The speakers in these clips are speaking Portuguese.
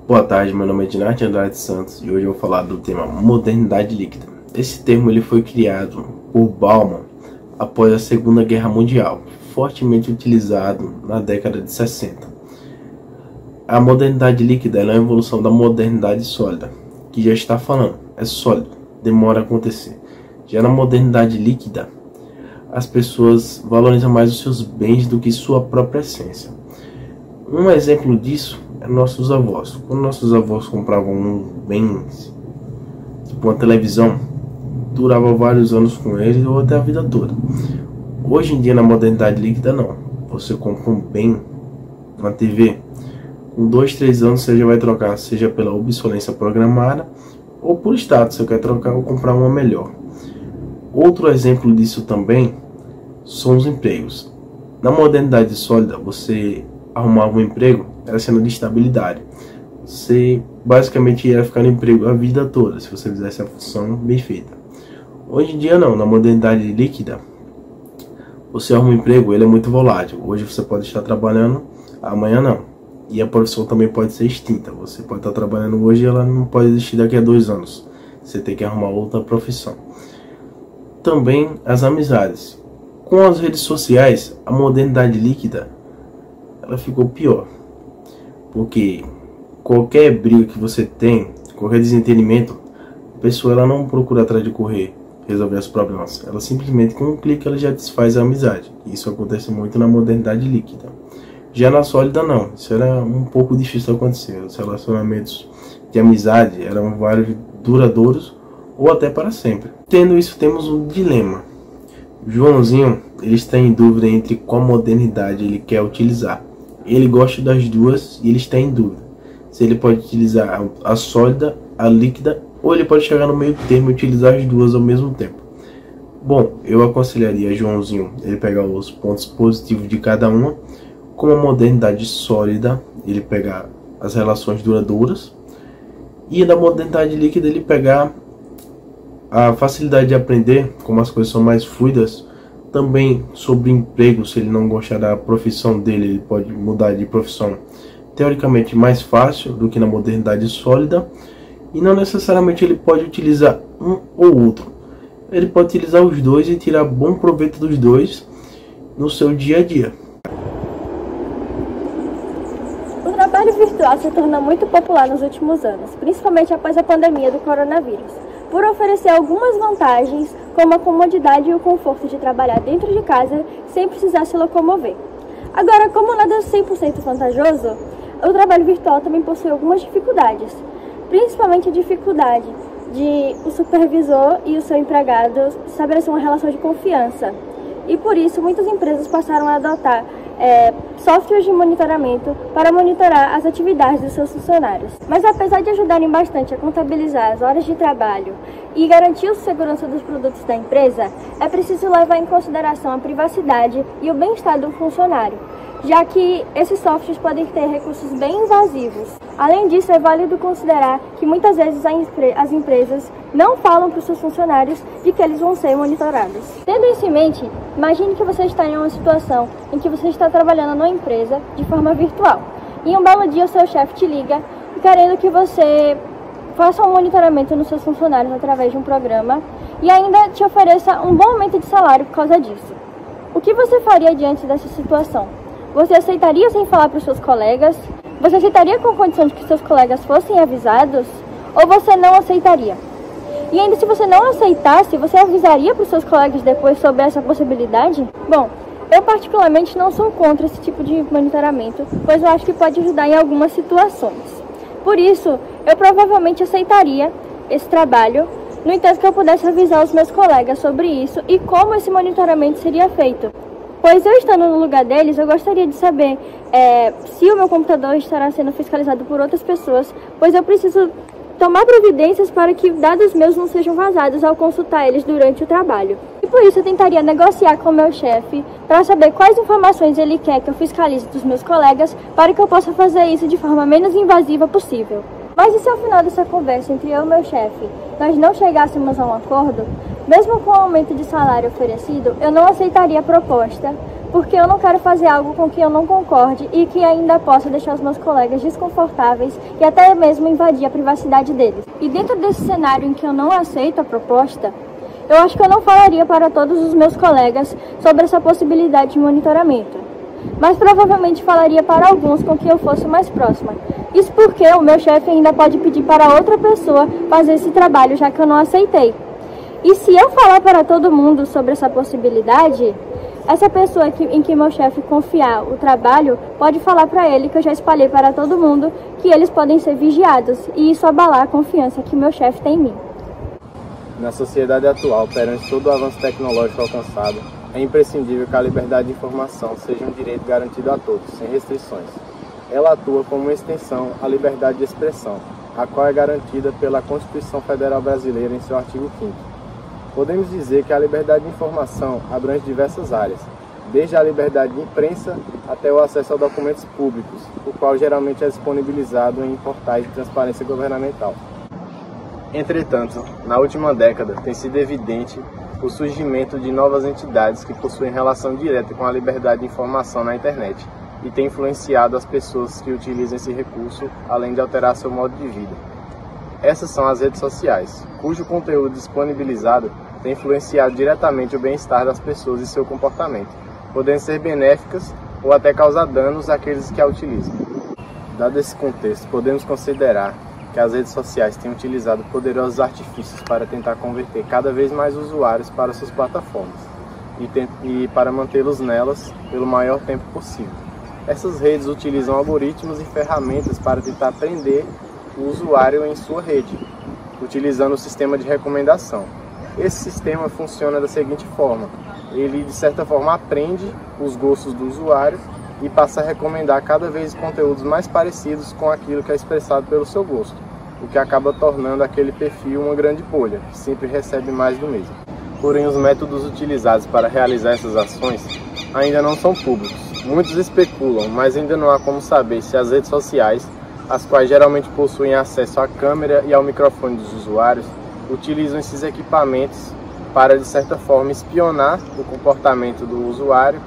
Boa tarde, meu nome é Dinarte Andrade Santos e hoje eu vou falar do tema modernidade líquida. Esse termo ele foi criado por Bauman após a Segunda Guerra Mundial, fortemente utilizado na década de 60. A modernidade líquida é uma evolução da modernidade sólida, que já está falando, é sólido, demora a acontecer. Já na modernidade líquida, as pessoas valorizam mais os seus bens do que sua própria essência. Um exemplo disso é nossos avós. Quando nossos avós compravam bens, tipo uma televisão, durava vários anos com eles ou até a vida toda. Hoje em dia, na modernidade líquida, não. Você compra um bem, uma TV, com 2, 3 anos você já vai trocar, seja pela obsolescência programada ou por status, você quer trocar ou comprar uma melhor. Outro exemplo disso também são os empregos. Na modernidade sólida, você arrumava um emprego, era sinal de estabilidade. Você basicamente ia ficar no emprego a vida toda, se você fizesse a função bem feita. Hoje em dia não, na modernidade líquida, você arruma um emprego, ele é muito volátil. Hoje você pode estar trabalhando, amanhã não. E a profissão também pode ser extinta. Você pode estar trabalhando hoje e ela não pode existir daqui a 2 anos. Você tem que arrumar outra profissão. Também as amizades. Com as redes sociais, a modernidade líquida ela ficou pior. Porque qualquer briga que você tem, qualquer desentendimento, a pessoa ela não procura atrás de correr, resolver os problemas. Ela simplesmente com um clique ela já desfaz a amizade. Isso acontece muito na modernidade líquida. Já na sólida não, isso era um pouco difícil de acontecer. Os relacionamentos de amizade eram vários duradouros ou até para sempre. Tendo isso, temos um dilema. Joãozinho, ele está em dúvida entre qual modernidade ele quer utilizar. Ele gosta das duas e ele está em dúvida se ele pode utilizar a sólida, a líquida, ou ele pode chegar no meio termo e utilizar as duas ao mesmo tempo. Bom, eu aconselharia Joãozinho ele pegar os pontos positivos de cada uma. Como a modernidade sólida, ele pegar as relações duradouras, e na modernidade líquida ele pegar a facilidade de aprender, como as coisas são mais fluidas. Também sobre emprego, se ele não gostar da profissão dele, ele pode mudar de profissão teoricamente mais fácil do que na modernidade sólida. E não necessariamente ele pode utilizar um ou outro. Ele pode utilizar os dois e tirar bom proveito dos dois no seu dia a dia. O trabalho virtual se tornou muito popular nos últimos anos, principalmente após a pandemia do coronavírus, por oferecer algumas vantagens, como a comodidade e o conforto de trabalhar dentro de casa sem precisar se locomover. Agora, como nada é 100% vantajoso, o trabalho virtual também possui algumas dificuldades, principalmente a dificuldade de o supervisor e o seu empregado estabelecer uma relação de confiança. E por isso, muitas empresas passaram a adotar softwares de monitoramento para monitorar as atividades dos seus funcionários. Mas apesar de ajudarem bastante a contabilizar as horas de trabalho e garantir a segurança dos produtos da empresa, é preciso levar em consideração a privacidade e o bem-estar do funcionário, já que esses softwares podem ter recursos bem invasivos. Além disso, é válido considerar que muitas vezes as empresas não falam para os seus funcionários de que eles vão ser monitorados. Tendo isso em mente, imagine que você está em uma situação em que você está trabalhando numa empresa de forma virtual. E um belo dia o seu chefe te liga querendo que você faça um monitoramento nos seus funcionários através de um programa e ainda te ofereça um bom aumento de salário por causa disso. O que você faria diante dessa situação? Você aceitaria sem falar para os seus colegas? Você aceitaria com a condição de que seus colegas fossem avisados? Ou você não aceitaria? E ainda se você não aceitasse, você avisaria para os seus colegas depois sobre essa possibilidade? Bom, eu particularmente não sou contra esse tipo de monitoramento, pois eu acho que pode ajudar em algumas situações. Por isso, eu provavelmente aceitaria esse trabalho, no entanto que eu pudesse avisar os meus colegas sobre isso e como esse monitoramento seria feito. Pois eu estando no lugar deles, eu gostaria de saber se o meu computador estará sendo fiscalizado por outras pessoas, pois eu preciso tomar providências para que dados meus não sejam vazados ao consultar eles durante o trabalho. E por isso eu tentaria negociar com o meu chefe para saber quais informações ele quer que eu fiscalize dos meus colegas para que eu possa fazer isso de forma menos invasiva possível. Mas e se ao final dessa conversa entre eu e meu chefe, nós não chegássemos a um acordo, mesmo com o aumento de salário oferecido, eu não aceitaria a proposta, porque eu não quero fazer algo com que eu não concorde e que ainda possa deixar os meus colegas desconfortáveis e até mesmo invadir a privacidade deles. E dentro desse cenário em que eu não aceito a proposta, eu acho que eu não falaria para todos os meus colegas sobre essa possibilidade de monitoramento, mas provavelmente falaria para alguns com quem eu fosse mais próxima. Isso porque o meu chefe ainda pode pedir para outra pessoa fazer esse trabalho, já que eu não aceitei. E se eu falar para todo mundo sobre essa possibilidade, essa pessoa em que meu chefe confiar o trabalho pode falar para ele que eu já espalhei para todo mundo que eles podem ser vigiados, e isso abalar a confiança que meu chefe tem em mim. Na sociedade atual, perante todo o avanço tecnológico alcançado, é imprescindível que a liberdade de informação seja um direito garantido a todos, sem restrições. Ela atua como uma extensão à liberdade de expressão, a qual é garantida pela Constituição Federal Brasileira em seu artigo 5º. Podemos dizer que a liberdade de informação abrange diversas áreas, desde a liberdade de imprensa até o acesso a documentos públicos, o qual geralmente é disponibilizado em portais de transparência governamental. Entretanto, na última década tem sido evidente o surgimento de novas entidades que possuem relação direta com a liberdade de informação na internet e tem influenciado as pessoas que utilizam esse recurso, além de alterar seu modo de vida. Essas são as redes sociais, cujo conteúdo disponibilizado tem influenciado diretamente o bem-estar das pessoas e seu comportamento, podendo ser benéficas ou até causar danos àqueles que a utilizam. Dado esse contexto, podemos considerar que as redes sociais têm utilizado poderosos artifícios para tentar converter cada vez mais usuários para suas plataformas e para mantê-los nelas pelo maior tempo possível. Essas redes utilizam algoritmos e ferramentas para tentar prender o usuário em sua rede, utilizando o sistema de recomendação. Esse sistema funciona da seguinte forma: ele de certa forma aprende os gostos do usuário e passa a recomendar cada vez conteúdos mais parecidos com aquilo que é expressado pelo seu gosto, o que acaba tornando aquele perfil uma grande bolha, que sempre recebe mais do mesmo. Porém, os métodos utilizados para realizar essas ações ainda não são públicos. Muitos especulam, mas ainda não há como saber se as redes sociais, as quais geralmente possuem acesso à câmera e ao microfone dos usuários, utilizam esses equipamentos para, de certa forma, espionar o comportamento do usuário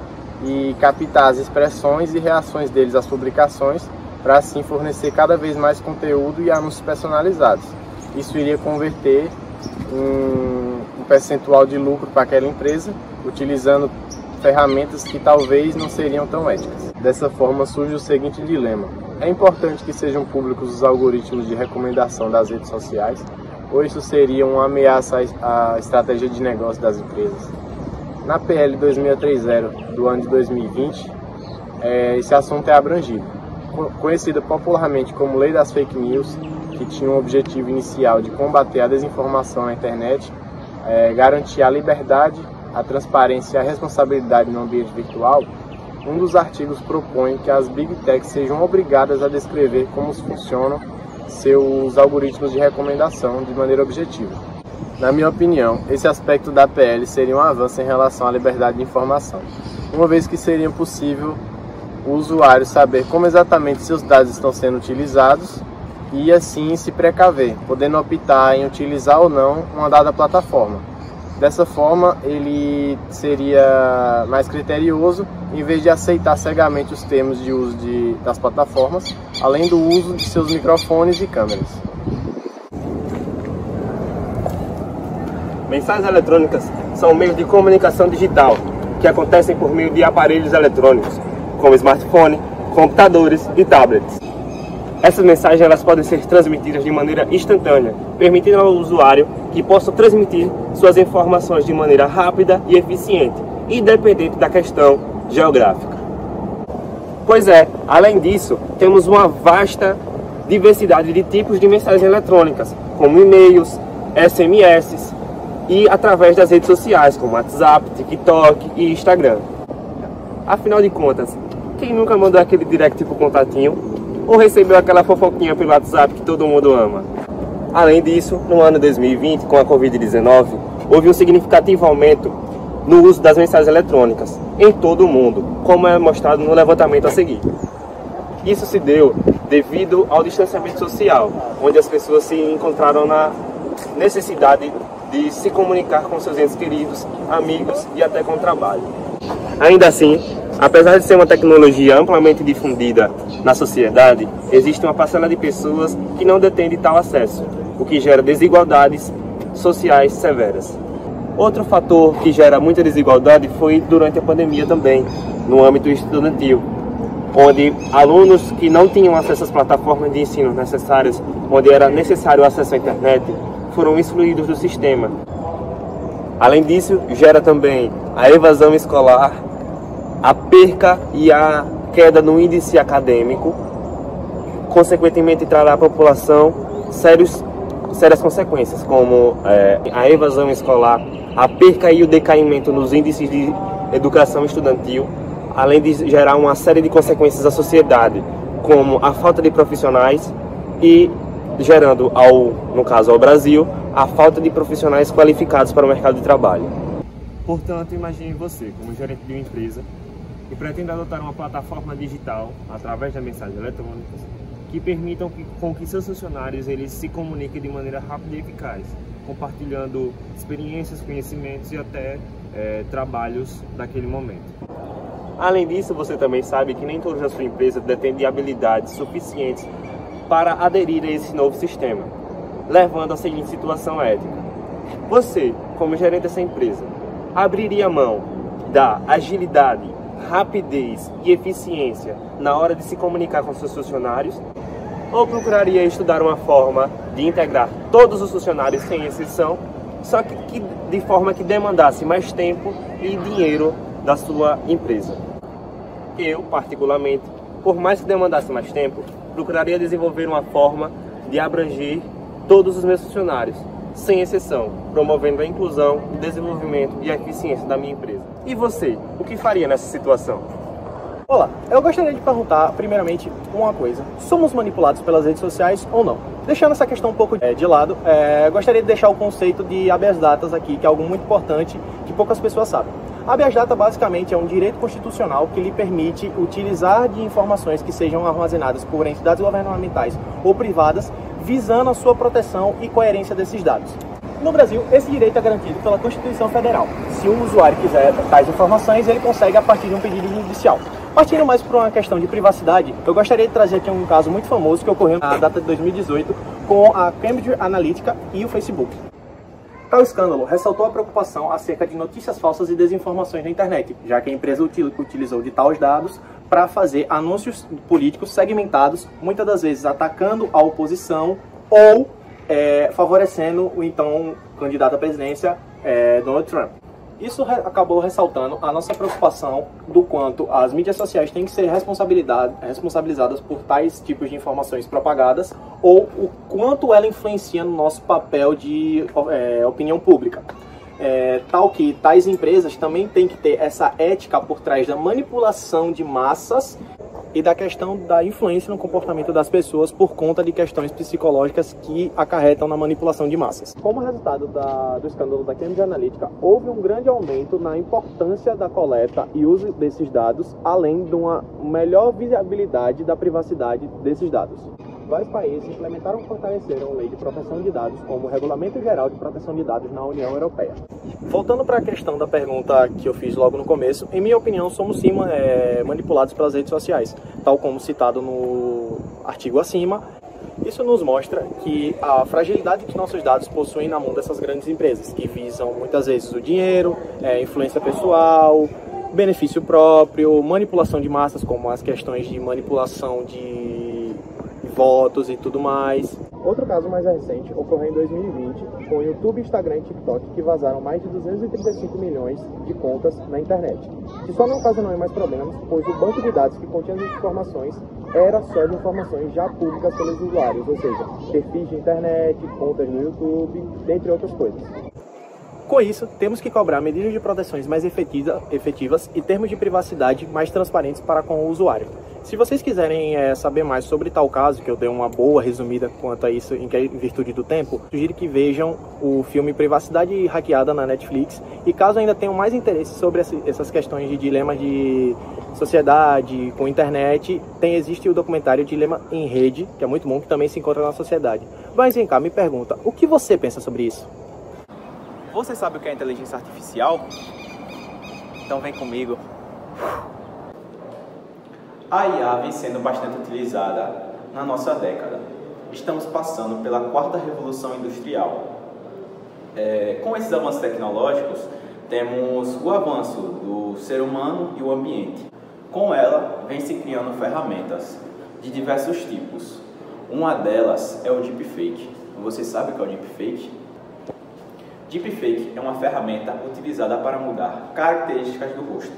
e captar as expressões e reações deles às publicações, para assim fornecer cada vez mais conteúdo e anúncios personalizados. Isso iria converter um percentual de lucro para aquela empresa, utilizando ferramentas que talvez não seriam tão éticas. Dessa forma surge o seguinte dilema: é importante que sejam públicos os algoritmos de recomendação das redes sociais, ou isso seria uma ameaça à estratégia de negócio das empresas? Na PL 2630 do ano de 2020, esse assunto é abrangido. Conhecida popularmente como Lei das Fake News, que tinha um objetivo inicial de combater a desinformação na internet, garantir a liberdade, a transparência e a responsabilidade no ambiente virtual, um dos artigos propõe que as Big Techs sejam obrigadas a descrever como funcionam seus algoritmos de recomendação de maneira objetiva. Na minha opinião, esse aspecto da PL seria um avanço em relação à liberdade de informação, uma vez que seria possível o usuário saber como exatamente seus dados estão sendo utilizados e assim se precaver, podendo optar em utilizar ou não uma dada plataforma. Dessa forma, ele seria mais criterioso, em vez de aceitar cegamente os termos de uso das plataformas, além do uso de seus microfones e câmeras. Mensagens eletrônicas são meios de comunicação digital que acontecem por meio de aparelhos eletrônicos, como smartphone, computadores e tablets. Essas mensagens elas podem ser transmitidas de maneira instantânea, permitindo ao usuário que possa transmitir suas informações de maneira rápida e eficiente, independente da questão geográfica. Pois é, além disso, temos uma vasta diversidade de tipos de mensagens eletrônicas, como e-mails, SMS e através das redes sociais, como WhatsApp, TikTok e Instagram. Afinal de contas, quem nunca mandou aquele direct pro contatinho ou recebeu aquela fofoquinha pelo WhatsApp que todo mundo ama? Além disso, no ano 2020, com a Covid-19, houve um significativo aumento no uso das mensagens eletrônicas em todo o mundo, como é mostrado no levantamento a seguir. Isso se deu devido ao distanciamento social, onde as pessoas se encontraram na necessidade de se comunicar com seus entes queridos, amigos e até com o trabalho. Ainda assim, apesar de ser uma tecnologia amplamente difundida na sociedade, existe uma parcela de pessoas que não detém de tal acesso, o que gera desigualdades sociais severas. Outro fator que gera muita desigualdade foi durante a pandemia também, no âmbito estudantil, onde alunos que não tinham acesso às plataformas de ensino necessárias, onde era necessário o acesso à internet, foram excluídos do sistema. Além disso, gera também a evasão escolar, a perca e a queda no índice acadêmico, consequentemente trará à população sérias consequências, como a evasão escolar, a perca e o decaimento nos índices de educação estudantil, além de gerar uma série de consequências à sociedade, como a falta de profissionais e gerando, no caso ao Brasil, a falta de profissionais qualificados para o mercado de trabalho. Portanto, imagine você, como gerente de uma empresa, que pretende adotar uma plataforma digital, através da mensagem eletrônica, que permitam com que seus funcionários eles se comuniquem de maneira rápida e eficaz, compartilhando experiências, conhecimentos e até trabalhos daquele momento. Além disso, você também sabe que nem todos na sua empresa detêm de habilidades suficientes para aderir a esse novo sistema, levando à seguinte situação ética. Você, como gerente dessa empresa, abriria mão da agilidade, rapidez e eficiência na hora de se comunicar com seus funcionários, ou procuraria estudar uma forma de integrar todos os funcionários sem exceção, só que de forma que demandasse mais tempo e dinheiro da sua empresa? Eu, particularmente, por mais que demandasse mais tempo, procuraria desenvolver uma forma de abranger todos os meus funcionários, sem exceção, promovendo a inclusão, o desenvolvimento e a eficiência da minha empresa. E você, o que faria nessa situação? Olá, eu gostaria de perguntar, primeiramente, uma coisa. Somos manipulados pelas redes sociais ou não? Deixando essa questão um pouco de lado, gostaria de deixar o conceito de habeas data aqui, que é algo muito importante que poucas pessoas sabem. Habeas data basicamente é um direito constitucional que lhe permite utilizar de informações que sejam armazenadas por entidades governamentais ou privadas, visando a sua proteção e coerência desses dados. No Brasil, esse direito é garantido pela Constituição Federal. Se o usuário quiser tais informações, ele consegue a partir de um pedido judicial. Partindo mais por uma questão de privacidade, eu gostaria de trazer aqui um caso muito famoso que ocorreu na data de 2018 com a Cambridge Analytica e o Facebook. Tal escândalo ressaltou a preocupação acerca de notícias falsas e desinformações na internet, já que a empresa utilizou de tais dados para fazer anúncios políticos segmentados, muitas das vezes atacando a oposição ou favorecendo o então candidato à presidência, Donald Trump. Isso acabou ressaltando a nossa preocupação do quanto as mídias sociais têm que ser responsabilizadas por tais tipos de informações propagadas ou o quanto ela influencia no nosso papel de opinião pública. Tal que tais empresas também têm que ter essa ética por trás da manipulação de massas e da questão da influência no comportamento das pessoas por conta de questões psicológicas que acarretam na manipulação de massas. Como resultado do escândalo da Cambridge Analytica, houve um grande aumento na importância da coleta e uso desses dados, além de uma melhor visibilidade da privacidade desses dados. Vários países implementaram e fortaleceram a lei de proteção de dados como o Regulamento Geral de Proteção de Dados na União Europeia. Voltando para a questão da pergunta que eu fiz logo no começo, em minha opinião, somos sim manipulados pelas redes sociais, tal como citado no artigo acima. Isso nos mostra que a fragilidade que nossos dados possuem na mão dessas grandes empresas, que visam muitas vezes o dinheiro, influência pessoal, benefício próprio, manipulação de massas, como as questões de manipulação de votos e tudo mais. Outro caso mais recente ocorreu em 2020 com o YouTube, Instagram e TikTok, que vazaram mais de 235 milhões de contas na internet. Que só não ocasionou mais problemas, pois o banco de dados que continha as informações era só de informações já públicas pelos usuários, ou seja, perfis de internet, contas no YouTube, dentre outras coisas. Com isso, temos que cobrar medidas de proteções mais efetivas e termos de privacidade mais transparentes para com o usuário. Se vocês quiserem saber mais sobre tal caso, que eu dei uma boa resumida quanto a isso em virtude do tempo, sugiro que vejam o filme Privacidade Hackeada na Netflix. E caso ainda tenham mais interesse sobre essas questões de dilemas de sociedade com internet, existe o documentário Dilema em Rede, que é muito bom, que também se encontra na sociedade. Mas vem cá, me pergunta, o que você pensa sobre isso? Você sabe o que é inteligência artificial? Então vem comigo. A IA vem sendo bastante utilizada na nossa década. Estamos passando pela quarta revolução industrial. Com esses avanços tecnológicos, temos o avanço do ser humano e o ambiente. Com ela, vem se criando ferramentas de diversos tipos. Uma delas é o deepfake. Você sabe o que é o deepfake? Deepfake é uma ferramenta utilizada para mudar características do rosto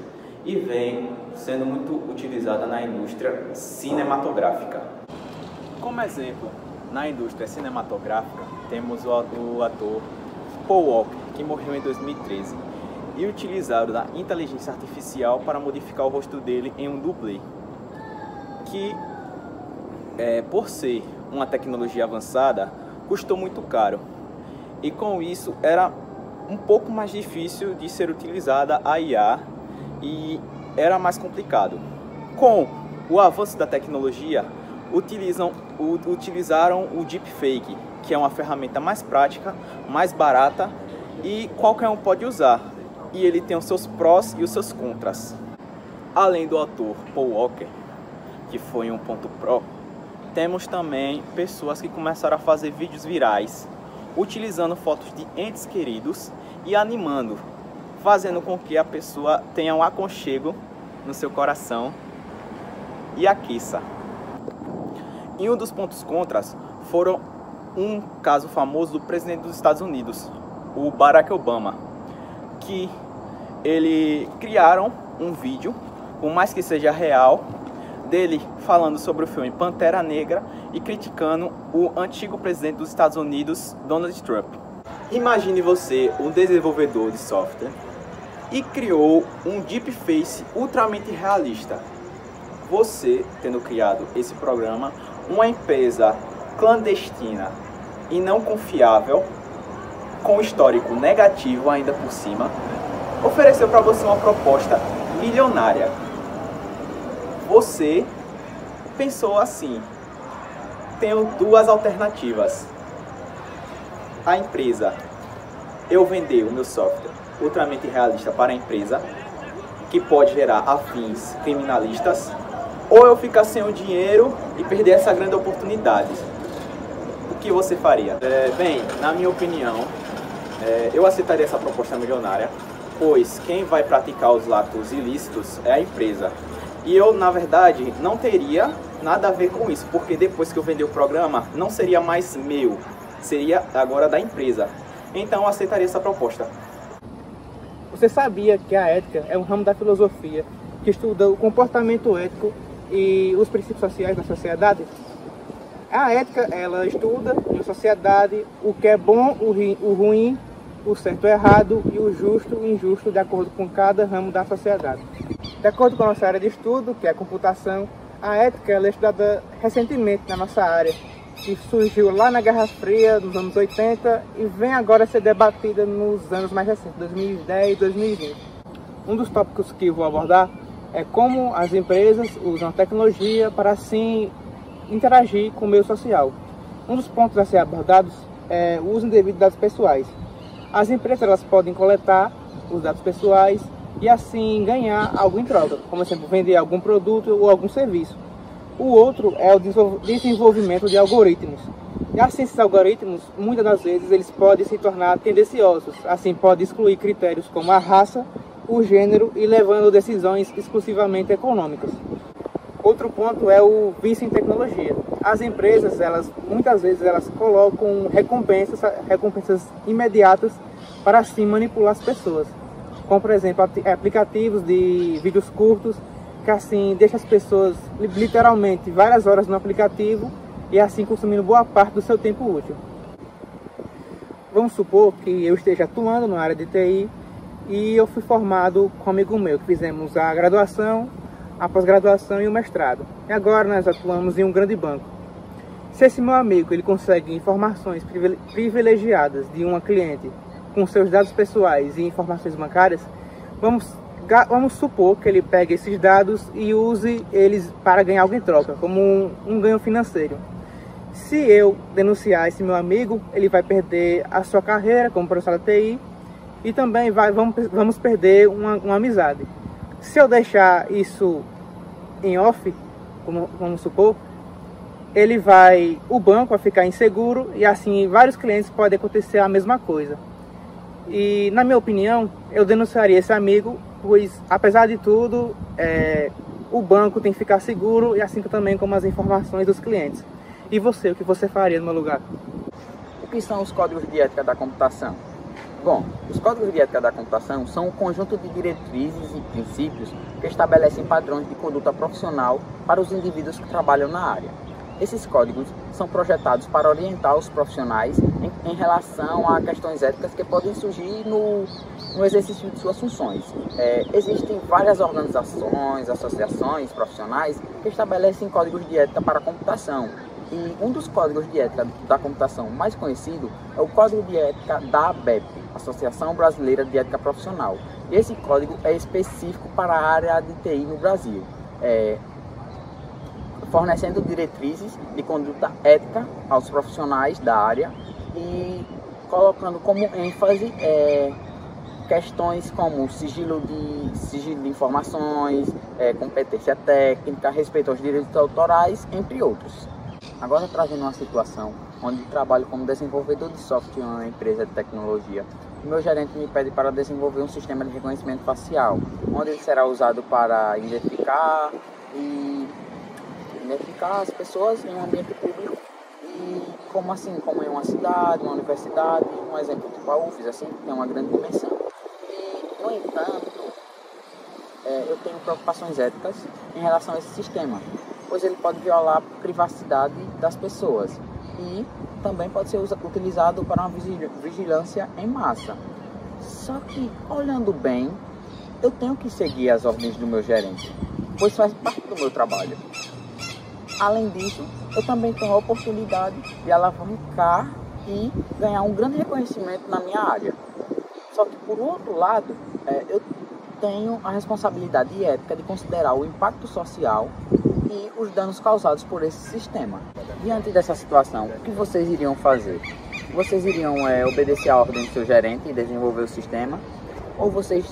e vem sendo muito utilizada na indústria cinematográfica. Como exemplo, na indústria cinematográfica, temos o ator Paul Walker, que morreu em 2013, e utilizaram da inteligência artificial para modificar o rosto dele em um dublê, que, por ser uma tecnologia avançada, custou muito caro. E com isso era um pouco mais difícil de ser utilizada a IA e era mais complicado. Com o avanço da tecnologia, utilizaram o deepfake, que é uma ferramenta mais prática, mais barata e qualquer um pode usar. E ele tem os seus prós e os seus contras. Além do ator Paul Walker, que foi um ponto pró, temos também pessoas que começaram a fazer vídeos virais, utilizando fotos de entes queridos e animando, fazendo com que a pessoa tenha um aconchego no seu coração e aqueça. E um dos pontos contras foram um caso famoso do presidente dos Estados Unidos, o Barack Obama, que ele criaram um vídeo, por mais que seja real, dele falando sobre o filme Pantera Negra e criticando o antigo presidente dos Estados Unidos, Donald Trump. Imagine você, um desenvolvedor de software, e criou um deepfake ultramente realista. Você, tendo criado esse programa, uma empresa clandestina e não confiável, com histórico negativo ainda por cima, ofereceu para você uma proposta milionária. Você pensou assim: tenho duas alternativas. A empresa, eu vender o meu software ultramente realista para a empresa, que pode gerar afins criminalistas, ou eu ficar sem o dinheiro e perder essa grande oportunidade. O que você faria? Bem, na minha opinião, eu aceitaria essa proposta milionária, pois quem vai praticar os atos ilícitos é a empresa. E eu, na verdade, não teria nada a ver com isso, porque depois que eu vender o programa, não seria mais meu, seria agora da empresa. Então eu aceitaria essa proposta. Você sabia que a ética é um ramo da filosofia que estuda o comportamento ético e os princípios sociais da sociedade? A ética, ela estuda na sociedade o que é bom, o ruim, o certo e o errado e o justo e o injusto, de acordo com cada ramo da sociedade. De acordo com a nossa área de estudo, que é a computação, a ética ela é estudada recentemente na nossa área, que surgiu lá na Guerra Fria, nos anos 80, e vem agora a ser debatida nos anos mais recentes, 2010 e 2020. Um dos tópicos que eu vou abordar é como as empresas usam a tecnologia para, assim, interagir com o meio social. Um dos pontos a ser abordados é o uso indevido de dados pessoais. As empresas elas podem coletar os dados pessoais e assim ganhar algo em troca, como, por exemplo, vender algum produto ou algum serviço. O outro é o desenvolvimento de algoritmos. E assim, esses algoritmos, muitas das vezes, eles podem se tornar tendenciosos. Assim, pode excluir critérios como a raça, o gênero e levando decisões exclusivamente econômicas. Outro ponto é o vício em tecnologia. As empresas, muitas vezes, elas colocam recompensas imediatas para assim manipular as pessoas. Como, por exemplo, aplicativos de vídeos curtos, que assim deixa as pessoas literalmente várias horas no aplicativo e assim consumindo boa parte do seu tempo útil. Vamos supor que eu esteja atuando na área de TI e eu fui formado com um amigo meu, que fizemos a graduação, a pós-graduação e o mestrado. E agora nós atuamos em um grande banco. Se esse meu amigo ele consegue informações privilegiadas de uma cliente com seus dados pessoais e informações bancárias, vamos supor que ele pegue esses dados e use eles para ganhar algo em troca, como um ganho financeiro. Se eu denunciar esse meu amigo, ele vai perder a sua carreira como profissional da TI e também vamos perder uma amizade. Se eu deixar isso em off, vamos supor, o banco vai ficar inseguro e assim vários clientes podem acontecer a mesma coisa. E na minha opinião, eu denunciaria esse amigo, pois apesar de tudo, o banco tem que ficar seguro e assim também como as informações dos clientes. E você, o que você faria no meu lugar? O que são os códigos de ética da computação? Bom, os códigos de ética da computação são um conjunto de diretrizes e princípios que estabelecem padrões de conduta profissional para os indivíduos que trabalham na área. Esses códigos são projetados para orientar os profissionais em relação a questões éticas que podem surgir no exercício de suas funções. Existem várias organizações, associações profissionais que estabelecem códigos de ética para a computação. E um dos códigos de ética da computação mais conhecido é o Código de Ética da ABEP, Associação Brasileira de Ética Profissional. E esse código é específico para a área de TI no Brasil, fornecendo diretrizes de conduta ética aos profissionais da área e colocando como ênfase questões como sigilo de informações, competência técnica, respeito aos direitos autorais, entre outros. Agora trazendo uma situação onde trabalho como desenvolvedor de software em uma empresa de tecnologia. O meu gerente me pede para desenvolver um sistema de reconhecimento facial, onde ele será usado para identificar as pessoas em um ambiente público e como em uma cidade, uma universidade, um exemplo tipo a UFES, assim, que tem uma grande dimensão. E, no entanto, eu tenho preocupações éticas em relação a esse sistema, pois ele pode violar a privacidade das pessoas e também pode ser utilizado para uma vigilância em massa. Só que, olhando bem, eu tenho que seguir as ordens do meu gerente, pois faz parte do meu trabalho. Além disso, eu também tenho a oportunidade de alavancar e ganhar um grande reconhecimento na minha área. Só que, por outro lado, eu tenho a responsabilidade ética de considerar o impacto social e os danos causados por esse sistema. Diante dessa situação, o que vocês iriam fazer? Vocês iriam obedecer a ordem do seu gerente e desenvolver o sistema? Ou vocês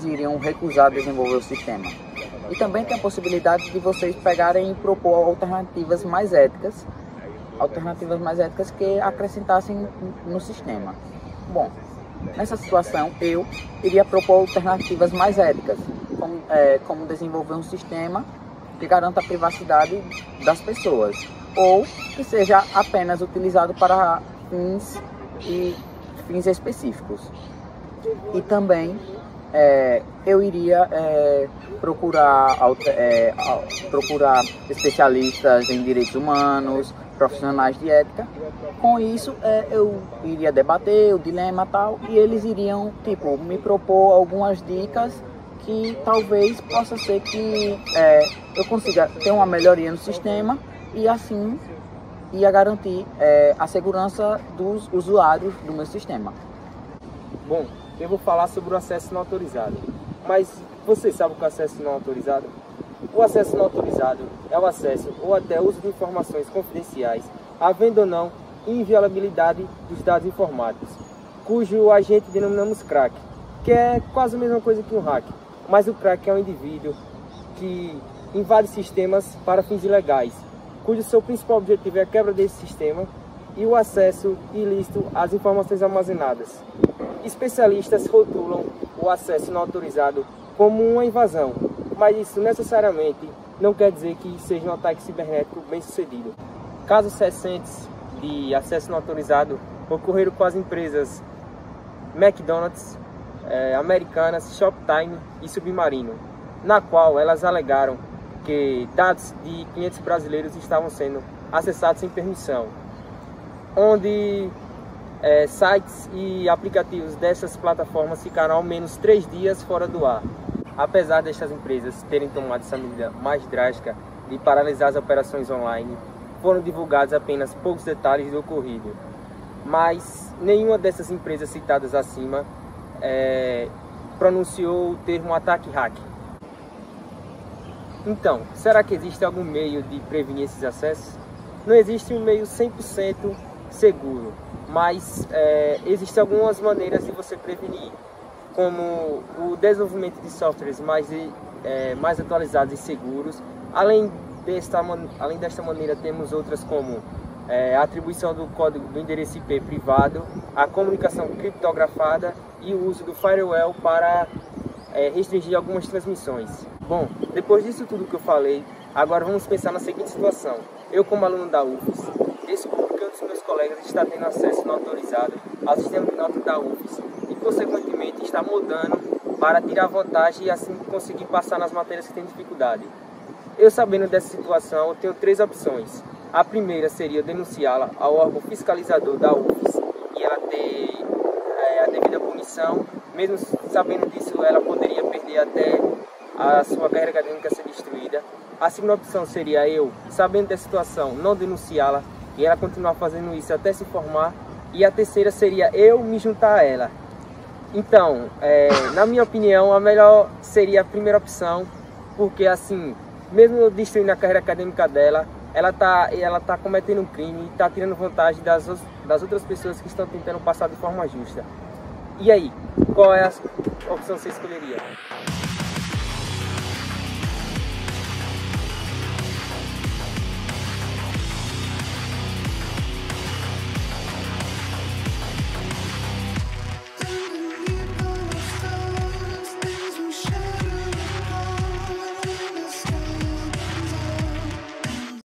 iriam recusar desenvolver o sistema? E também tem a possibilidade de vocês pegarem e propor alternativas mais éticas que acrescentassem no sistema. Bom, nessa situação eu iria propor alternativas mais éticas, como desenvolver um sistema que garanta a privacidade das pessoas, ou que seja apenas utilizado para fins específicos. E também eu iria procurar especialistas em direitos humanos, profissionais de ética. Com isso, eu iria debater o dilema e tal, e eles iriam me propor algumas dicas que talvez possa ser que eu consiga ter uma melhoria no sistema e assim ia garantir a segurança dos usuários do meu sistema. Bom, eu vou falar sobre o acesso não autorizado. Mas você sabe o que é o acesso não autorizado? O acesso não autorizado é o acesso ou até uso de informações confidenciais, havendo ou não inviolabilidade dos dados informáticos, cujo agente denominamos crack, que é quase a mesma coisa que um hack. Mas o crack é um indivíduo que invade sistemas para fins ilegais, cujo seu principal objetivo é a quebra desse sistema e o acesso ilícito às informações armazenadas. Especialistas rotulam o acesso não autorizado como uma invasão, mas isso necessariamente não quer dizer que seja um ataque cibernético bem sucedido. Casos recentes de acesso não autorizado ocorreram com as empresas McDonald's, Americanas, Shoptime e Submarino, na qual elas alegaram que dados de clientes brasileiros estavam sendo acessados sem permissão, onde sites e aplicativos dessas plataformas ficaram ao menos 3 dias fora do ar. Apesar destas empresas terem tomado essa medida mais drástica de paralisar as operações online, foram divulgados apenas poucos detalhes do ocorrido. Mas nenhuma dessas empresas citadas acima pronunciou o termo ataque hack. Então, será que existe algum meio de prevenir esses acessos? Não existe um meio 100% seguro, mas existem algumas maneiras de você prevenir, como o desenvolvimento de softwares mais atualizados e seguros. Além desta maneira, temos outras como a atribuição do código do endereço IP privado, a comunicação criptografada e o uso do firewall para restringir algumas transmissões. Bom, depois disso tudo que eu falei, agora vamos pensar na seguinte situação. Eu, como aluno da UFES, descubro que um dos meus colegas está tendo acesso não autorizado ao sistema de nota da UFES e, consequentemente, está mudando para tirar vantagem e assim conseguir passar nas matérias que tem dificuldade. Eu, sabendo dessa situação, eu tenho 3 opções. A primeira seria denunciá-la ao órgão fiscalizador da UFES e ela ter a devida punição. Mesmo sabendo disso, ela poderia perder até a sua carreira acadêmica ser destruída. A segunda opção seria eu, sabendo da situação, não denunciá-la e ela continuar fazendo isso até se formar. E a terceira seria eu me juntar a ela. Então, na minha opinião, a melhor seria a primeira opção, porque assim, mesmo destruindo a carreira acadêmica dela, ela tá cometendo um crime e está tirando vantagem das outras pessoas que estão tentando passar de forma justa. E aí, qual é a opção que você escolheria?